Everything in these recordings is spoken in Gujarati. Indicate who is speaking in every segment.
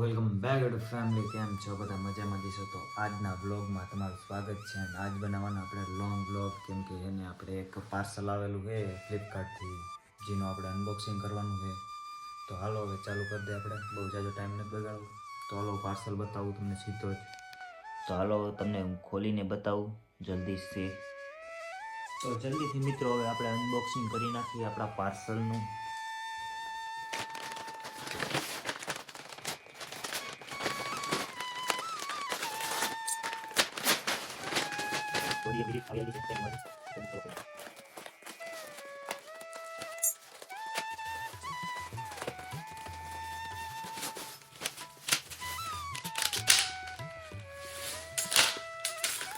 Speaker 1: Welcome back to family. કેમ છો બધા? મજામાં જશો તો આજના વ્લોગમાં તમારું સ્વાગત છે. અને આજ બનાવવાનો આપણે લોંગ વ્લોગ, કેમ કે એને આપણે એક પાર્સલ આવેલું છે ફ્લિપકાર્ટથી, જેનું આપણે અનબોક્સિંગ કરવાનું છે. તો હાલો હવે ચાલુ કરી દે. આપણે બહુ જાજો ટાઈમ નથી બગાડવો. તો હાલો પાર્સલ બતાવું તમને સીધો જ. તો હાલો તમને હું ખોલીને બતાવું જલ્દીથી. તો જલ્દીથી મિત્રો હવે આપણે અનબોક્સિંગ કરી નાખીએ આપણા પાર્સલનું.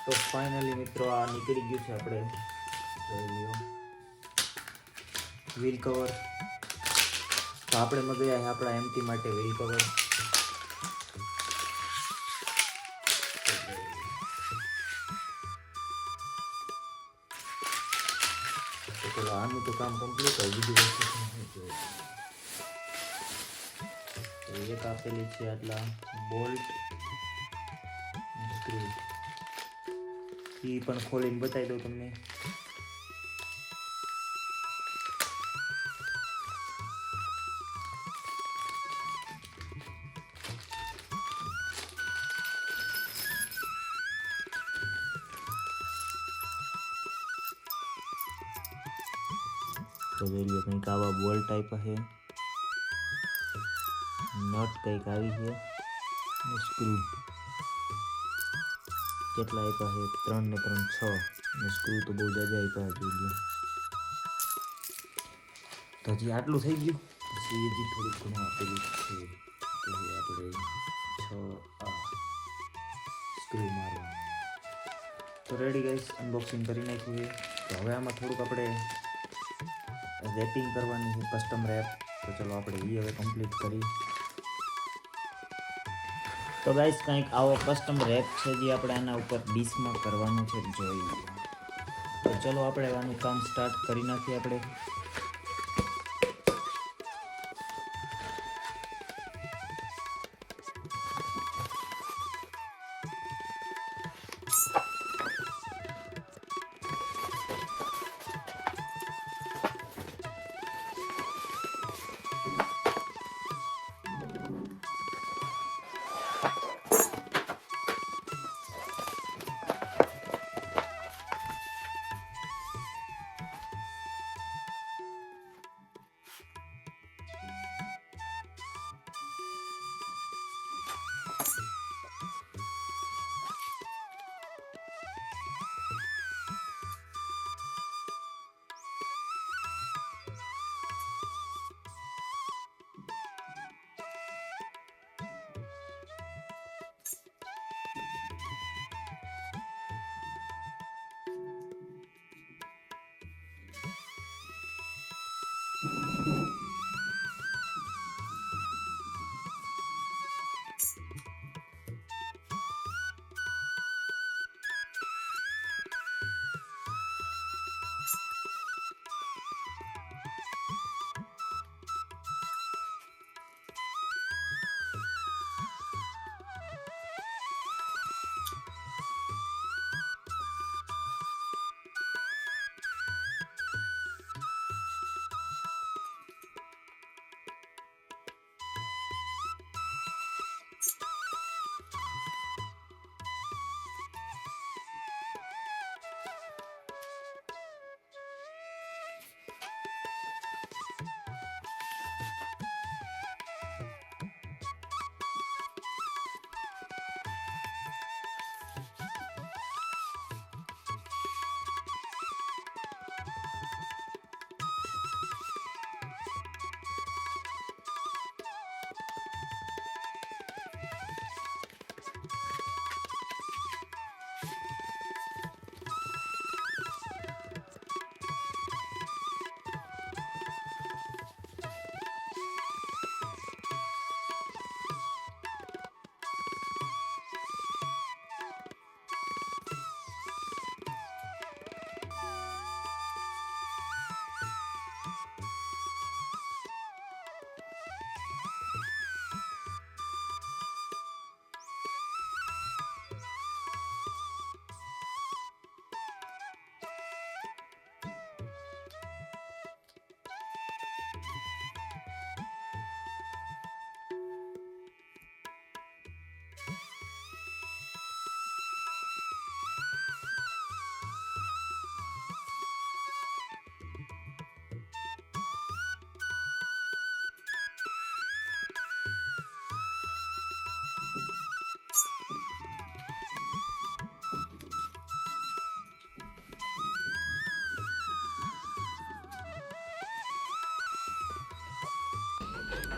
Speaker 1: તો ફાઇનલી મિત્રો આ નીકળી ગયું છે. આપણે જોઈ લ્યો વ્હીલ કવર. તો આપણે મંગાવ્યા છે આપણા એમટી માટે વ્હીલ કવર. તો ચલો આનું તો કામ કમ્પ્લીટ હોય. બીજું વસ્તુ તો એક આપેલી છે આટલા બોલ્ટ સ્ક્રૂ. એ પણ ખોલીને બતાવી દઉં તમને. તો જોઈ લો કંઈક આવા બોલ ટાઈપ છે, નટ કંઈક આવી છે, સ્ક્રૂ કેટલા આપ્યા છે? 3 ને 3 6. અને સ્ક્રૂ તો બહુ જાજા આપ્યા જોઈ લો. તો હજી આટલું થઈ ગયું. પછી હજી થોડુંક ઘણું આપેલું છે. તો આપણે 6 સ્ક્રૂ મારવાનું. તો રેડી ગાઈસ, અનબોક્સિંગ કરી નાખ્યું છે. તો હવે આમાં થોડુંક આપણે રેપિંગ કરવાની છે, કસ્ટમ રેપ. તો ચલો આપણે એ હવે કમ્પ્લીટ કરી. તો ગાઈસ કંઈક આવો કસ્ટમ રેપ છે જે આપણે આના ઉપર ડીશમાં કરવાનું છે. જોઈ લો. તો ચલો આપણે આનું કામ સ્ટાર્ટ કરી નાખીએ. આપણે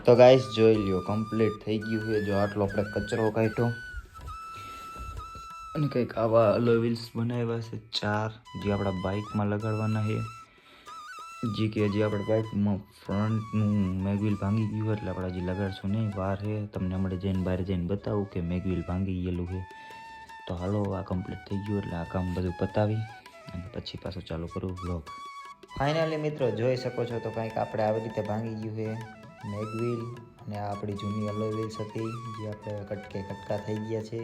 Speaker 1: તો ગાઈસ જોઈ લ્યો કમ્પ્લીટ થઈ ગયું છે. જો આટલો આપણે કચરો કાઢ્યો અને કંઈક આવા અલોય વ્હીલ્સ બનાવ્યા છે 4 જે આપણા બાઇકમાં લગાડવાના છે. જે કે હજી આપણે બાઇકમાં ફ્રન્ટનું મેગવ્હીલ ભાંગી ગયું એટલે આપણે હજી લગાડશું નહીં, વાર છે. તમને હમણાં જઈને બહાર જઈને બતાવું કે મેગવ્હીલ ભાંગી ગયેલું છે. તો હાલો આ કમ્પ્લીટ થઈ ગયું એટલે આ કામ બધું પતાવી અને પછી પાછું ચાલુ કરું વ્લોગ. ફાઇનલી મિત્રો જોઈ શકો છો તો કંઈક આપણે આવી રીતે ભાંગી ગયું છે મેગવ્હીલ અને આ આપણી જૂની અલોય વ્હીલ્સ હતી જે આપણે કટકા થઈ ગયા છે.